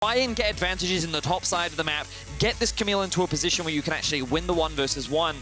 Try and get advantages in the top side of the map, get this Camille into a position where you can actually win the 1 versus 1.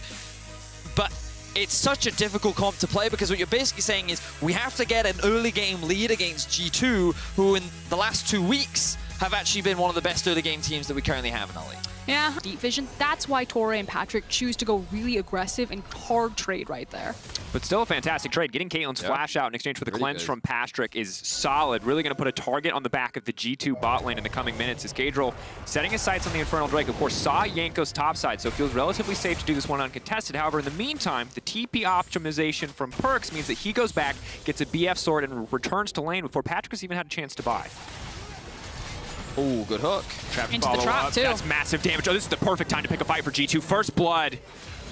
But it's such a difficult comp to play because what you're basically saying is we have to get an early game lead against G2, who in the last 2 weeks have actually been one of the best early game teams that we currently have in our league. Yeah, deep vision. That's why Torre and Patrick choose to go really aggressive and hard trade right there. But still a fantastic trade. Getting Caitlyn's flash out in exchange for the cleanse from Patrick is solid. Really going to put a target on the back of the G2 bot lane in the coming minutes as Caedrel setting his sights on the Infernal Drake. Of course, saw Yanko's top side, so feels relatively safe to do this one uncontested. However, in the meantime, the TP optimization from Perks means that he goes back, gets a BF sword, and returns to lane before Patrick has even had a chance to buy. Oh, good hook. Trap Into the trap, too. That's massive damage. Oh, this is the perfect time to pick a fight for G2. First blood.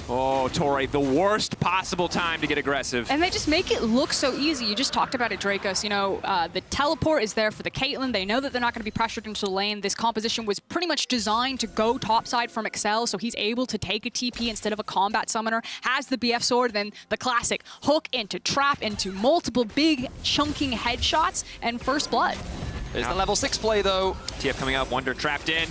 Oh, Torre, the worst possible time to get aggressive. And they just make it look so easy. You just talked about it, Dracos. You know, the teleport is there for the Caitlyn. They know that they're not going to be pressured into the lane. This composition was pretty much designed to go topside from Excel, so he's able to take a TP instead of a combat summoner. Has the BF sword, then the classic hook into trap, into multiple big chunking headshots, and first blood. There's the level 6 play, though. TF coming up, Wunder trapped in.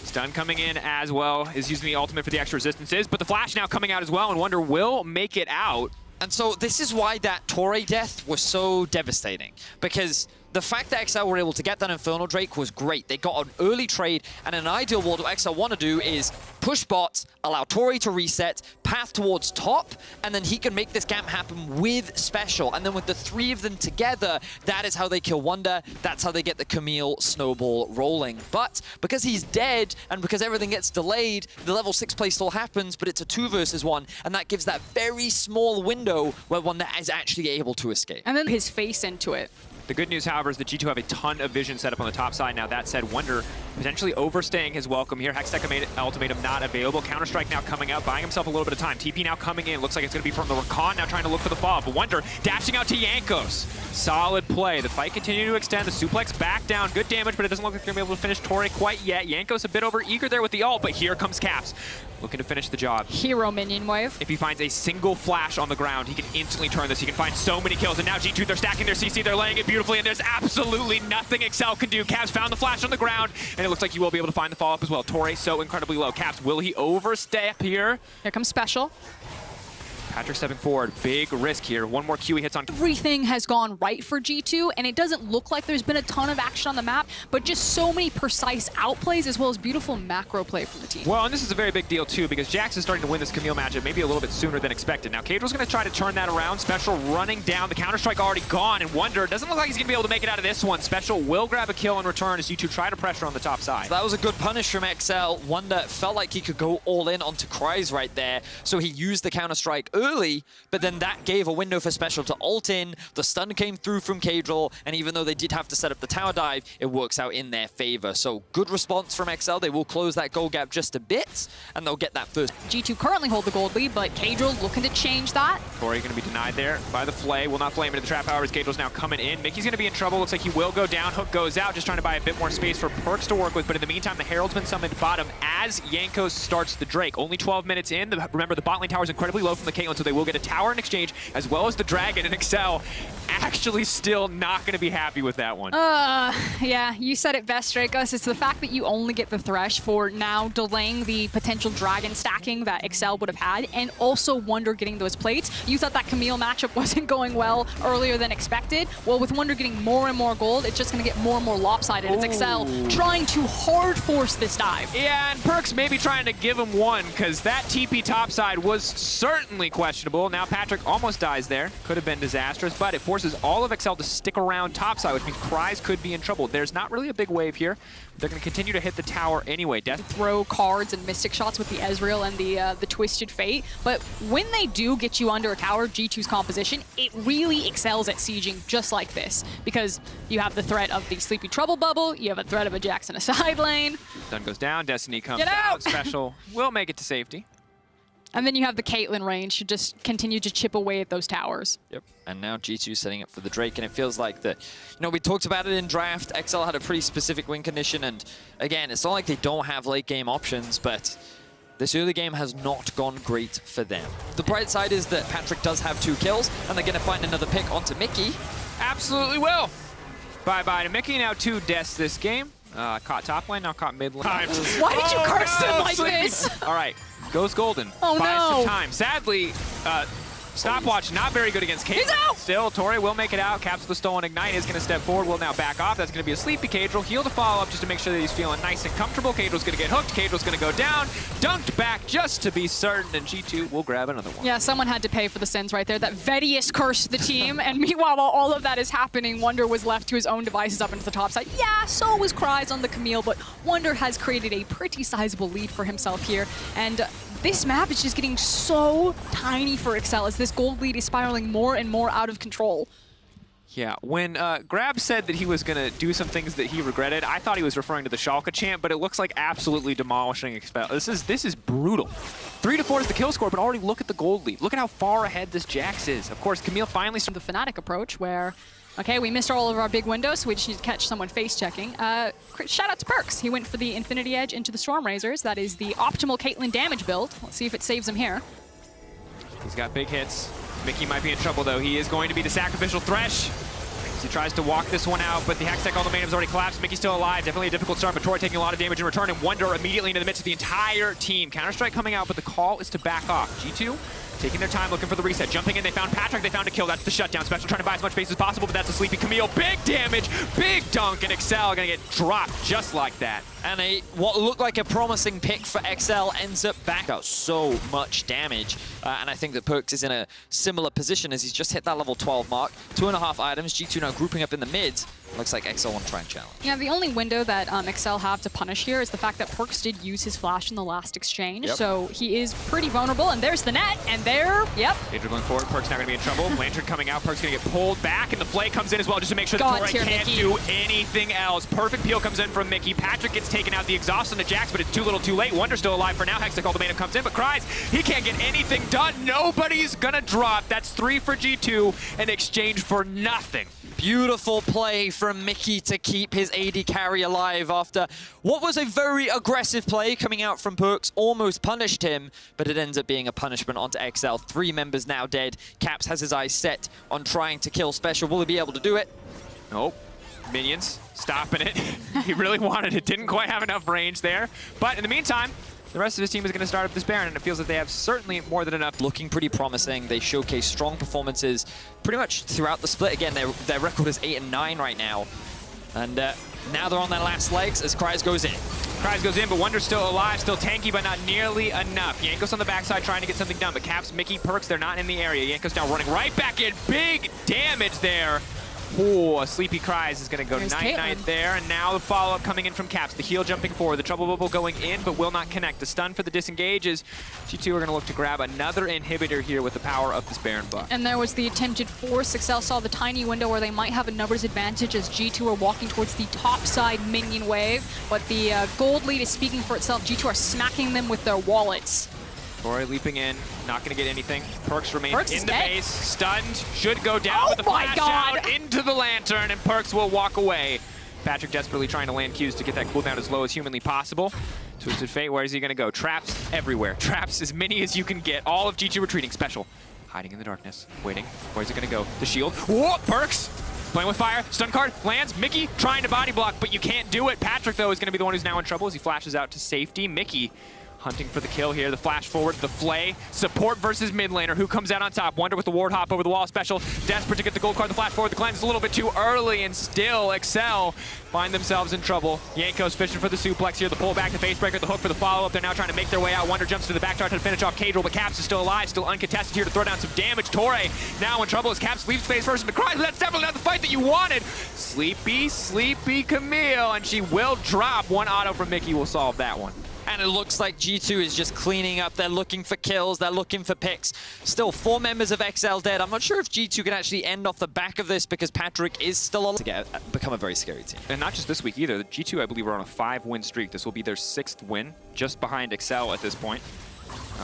Stun coming in as well, is using the ultimate for the extra resistances, but the flash now coming out as well, and Wunder will make it out. And so this is why that Torre death was so devastating, because the fact that XL were able to get that Infernal Drake was great. They got an early trade, and in an ideal world, what XL want to do is push bots, allow Torre to reset, path towards top, and then he can make this camp happen with Special. And then with the 3 of them together, that is how they kill Wunder. That's how they get the Camille snowball rolling. But because he's dead, and because everything gets delayed, the level 6 play still happens, but it's a 2 versus 1, and that gives that very small window where Wunder is actually able to escape. And then his face into it. The good news, however, is that G2 have a ton of vision set up on the top side. Now, that said, Wunder potentially overstaying his welcome here. Hextech ultimatum not available. Counter-Strike now coming out, buying himself a little bit of time. TP now coming in. Looks like it's going to be from the Rakan, now trying to look for the follow-up. But Wunder dashing out to Yankos. Solid play. The fight continued to extend. The suplex back down. Good damage, but it doesn't look like they're going to be able to finish Torre quite yet. Yankos a bit over eager there with the ult, but here comes Caps. Looking to finish the job. Hero minion wave. If he finds a single flash on the ground, he can instantly turn this. He can find so many kills. And now G2, they're stacking their CC. They're laying it beautifully, and there's absolutely nothing Excel can do. Caps found the flash on the ground, and it looks like he will be able to find the follow-up as well. Torre so incredibly low. Caps, will he overstep here? Here comes Special. Patrick stepping forward. Big risk here. One more Q he hits on. Everything has gone right for G2, and it doesn't look like there's been a ton of action on the map, but just so many precise outplays as well as beautiful macro play from the team. Well, and this is a very big deal, too, because Jax is starting to win this Camille matchup maybe a little bit sooner than expected. Now, Caedrel's going to try to turn that around. Special running down. The Counter-Strike already gone, and Wunder doesn't look like he's going to be able to make it out of this one. Special will grab a kill in return as G2 try to pressure on the top side. So that was a good punish from XL. Wunder felt like he could go all in onto Kryze right there, so he used the Counter-Strike early, but then that gave a window for Special to ult in. The stun came through from Caedrel, and even though they did have to set up the tower dive, it works out in their favor. So good response from XL. They will close that gold gap just a bit, and they'll get that first. G2 currently hold the gold lead, but Caedrel looking to change that. Torre going to be denied there by the Flay. Will not flame into the trap, however, as Caedrel's now coming in. Mickey's going to be in trouble. Looks like he will go down. Hook goes out, just trying to buy a bit more space for Perks to work with. But in the meantime, the Herald's been summoned bottom as Yankos starts the Drake. Only 12 minutes in. Remember, the bot lane tower is incredibly low from the Caitlyn, so they will get a tower in exchange, as well as the Dragon, and Excel actually still not going to be happy with that one. Yeah, you said it best, Dracos. It's the fact that you only get the Thresh for now delaying the potential Dragon stacking that Excel would have had, and also Wunder getting those plates. You thought that Camille matchup wasn't going well earlier than expected. Well, with Wunder getting more and more gold, it's just going to get more and more lopsided. It's Excel trying to hard force this dive. Yeah, and Perks maybe trying to give him one, because that TP topside was certainly questionable. Now Patrick almost dies there. Could have been disastrous, but it forces all of Excel to stick around topside, which means Kryze could be in trouble. There's not really a big wave here. They're going to continue to hit the tower anyway. Throw cards and mystic shots with the Ezreal and the Twisted Fate, but when they do get you under a tower, G2's composition, it really excels at sieging just like this, because you have the threat of the Sleepy Trouble bubble, you have a threat of a Jax in a side lane. Stun goes down, Destiny comes Get out! Special will make it to safety. And then you have the Caitlyn range to just continue to chip away at those towers. Yep. And now G2 setting up for the Drake, and it feels like that, you know, we talked about it in draft. XL had a pretty specific win condition, and again, it's not like they don't have late game options, but this early game has not gone great for them. The bright side is that Patrick does have 2 kills, and they're going to find another pick onto Mickey. Absolutely will. Bye-bye to Mickey. Now 2 deaths this game. Caught top lane, now caught mid lane. Why did you curse him like this? All right, goes golden. Oh, Buys no. some time. Sadly, stopwatch not very good against Cage. He's out! Still, Torre will make it out. Caps with the stolen ignite is going to step forward. Will now back off. That's going to be a sleepy Cadril. Heal to follow up just to make sure that he's feeling nice and comfortable. Cadril's going to get hooked. Cadril's going to go down. Dunked back just to be certain, and G2 will grab another one. Yeah, someone had to pay for the sins right there. That Vedius cursed the team, and meanwhile, while all of that is happening, Wunder was left to his own devices up into the top side. Yeah, so was Cries on the Camille, but Wunder has created a pretty sizable lead for himself here, and this map is just getting so tiny for Excel as this gold lead is spiraling more and more out of control. Yeah, when Grab said that he was going to do some things that he regretted, I thought he was referring to the Schalke champ, but it looks like absolutely demolishing Expel. This is brutal. 3-4 is the kill score, but already look at the gold lead. Look at how far ahead this Jax is. Of course, Camille finally The Fnatic approach where, okay, we missed all of our big windows, so we just need to catch someone face-checking. Shout out to Perks. He went for the Infinity Edge into the Storm Razors. That is the optimal Caitlyn damage build. Let's see if it saves him here. He's got big hits. Mickey might be in trouble, though. He is going to be the sacrificial Thresh. He tries to walk this one out, but the Hextech ultimatum's already collapsed. Mickey's still alive. Definitely a difficult start, but Troy taking a lot of damage in return, and Wunder immediately into the midst of the entire team. Counter-Strike coming out, but the call is to back off. G2 taking their time, looking for the reset. Jumping in, they found Patrick, they found a kill. That's the shutdown. Special trying to buy as much space as possible, but that's a sleepy Camille. Big damage, big dunk, and Excel gonna get dropped just like that. And what looked like a promising pick for XL ends up back out so much damage. And I think that Perks is in a similar position as he's just hit that level 12 mark. 2.5 items, G2 now grouping up in the mids. Looks like XL want to try and challenge. Yeah, the only window that XL have to punish here is the fact that Perks did use his flash in the last exchange. Yep. So he is pretty vulnerable, and there's the net, and there, yep. Danger going forward, Perk's now gonna be in trouble. Lantern coming out, Perk's gonna get pulled back, and the flay comes in as well just to make sure that Torre can't do anything else. Perfect peel comes in from Mickey. Patrick gets taken out, the exhaust on the Jax, but it's too little too late. Wunder's still alive for now. Hextech ultimatum comes in, but Cries, he can't get anything done. Nobody's gonna drop. That's 3 for G2 in exchange for nothing. Beautiful play from Mickey to keep his AD carry alive after what was a very aggressive play coming out from Perks. Almost punished him, but it ends up being a punishment onto XL. 3 members now dead. Caps has his eyes set on trying to kill Special. Will he be able to do it? Nope. Minions stopping it. He really wanted it. Didn't quite have enough range there. But in the meantime, the rest of his team is going to start up this Baron, and it feels that they have certainly more than enough. Looking pretty promising. They showcase strong performances pretty much throughout the split. Again, their record is 8-9 right now. And now they're on their last legs as Cries goes in. Cries goes in, but Wunder's still alive, still tanky, but not nearly enough. Yankos on the backside trying to get something done, but Caps, Mickey, Perks, they're not in the area. Yankos now running right back in. Big damage there. Oh, a sleepy Cries is going to go night-night there, and now the follow-up coming in from Caps. The heal jumping forward, the trouble bubble going in, but will not connect. The stun for the disengages. G2 are going to look to grab another inhibitor here with the power of this Baron buff. And there was the attempted force. Excel saw the tiny window where they might have a numbers advantage as G2 are walking towards the top side minion wave, but the gold lead is speaking for itself. G2 are smacking them with their wallets. Torre leaping in, not going to get anything. Perks remains in the dead. base, stunned, should go down with the flash out into the Lantern, and Perks will walk away. Patrick desperately trying to land Qs to get that cooldown as low as humanly possible. Twisted Fate, where is he going to go? Traps everywhere. Traps as many as you can get. All of G2 retreating. Special, hiding in the darkness, waiting. Where's it going to go? The shield. Whoa, Perks! Playing with fire, stun card, lands, Mickey trying to body block, but you can't do it. Patrick, though, is going to be the one who's now in trouble as he flashes out to safety. Mickey hunting for the kill here. The flash forward, the flay. Support versus mid laner. Who comes out on top? Wunder with the ward hop over the wall. Special. Desperate to get the gold card. The flash forward. The cleanse is a little bit too early, and still Excel find themselves in trouble. Yankos fishing for the suplex here. The pullback, the facebreaker, the hook for the follow-up. They're now trying to make their way out. Wunder jumps to the back trying to finish off Cadril, but Caps is still alive, still uncontested here to throw down some damage. Torre now in trouble as Caps leaves face first into Cries, but that's definitely not the fight that you wanted. Sleepy, sleepy Camille, and she will drop. One auto from Mickey will solve that one. And it looks like G2 is just cleaning up. They're looking for kills. They're looking for picks. Still 4 members of XL dead. I'm not sure if G2 can actually end off the back of this because Patrick is still alive. To become a very scary team. And not just this week either. G2, I believe, are on a 5-win streak. This will be their 6th win, just behind XL at this point.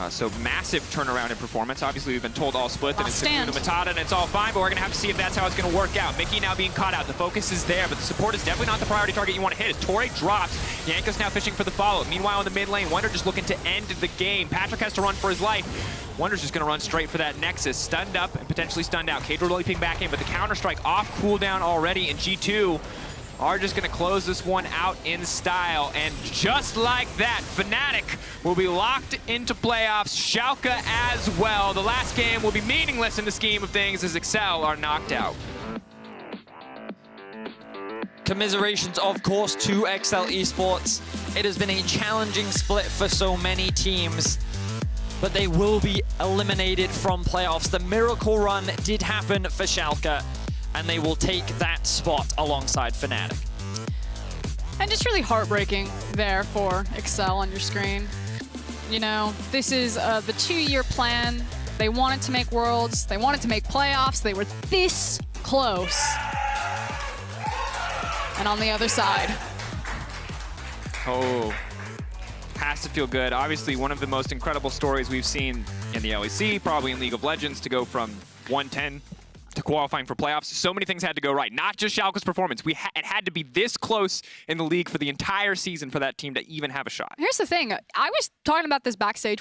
So massive turnaround in performance. Obviously, we've been told all split that it's Sakuna Matata and it's all fine, but we're going to have to see if that's how it's going to work out. Mickey now being caught out. The focus is there, but the support is definitely not the priority target you want to hit. As Torre drops, Yankos now fishing for the follow. Meanwhile, in the mid lane, Wunder just looking to end the game. Patrick has to run for his life. Wunder's just going to run straight for that Nexus. Stunned up and potentially stunned out. Cadril leaping back in, but the counter-strike off cooldown already, and G2 are just going to close this one out in style. And just like that, Fnatic will be locked into playoffs. Schalke as well. The last game will be meaningless in the scheme of things as Excel are knocked out. Commiserations, of course, to Excel Esports. It has been a challenging split for so many teams, but they will be eliminated from playoffs. The miracle run did happen for Schalke, and they will take that spot alongside Fnatic. And just really heartbreaking there for Excel on your screen. You know, this is the 2-year plan. They wanted to make Worlds. They wanted to make playoffs. They were this close. And on the other side. Oh, has to feel good. Obviously, one of the most incredible stories we've seen in the LEC, probably in League of Legends, to go from 110 to qualifying for playoffs. So many things had to go right. Not just Schalke's performance. It had to be this close in the league for the entire season for that team to even have a shot. Here's the thing. I was talking about this backstage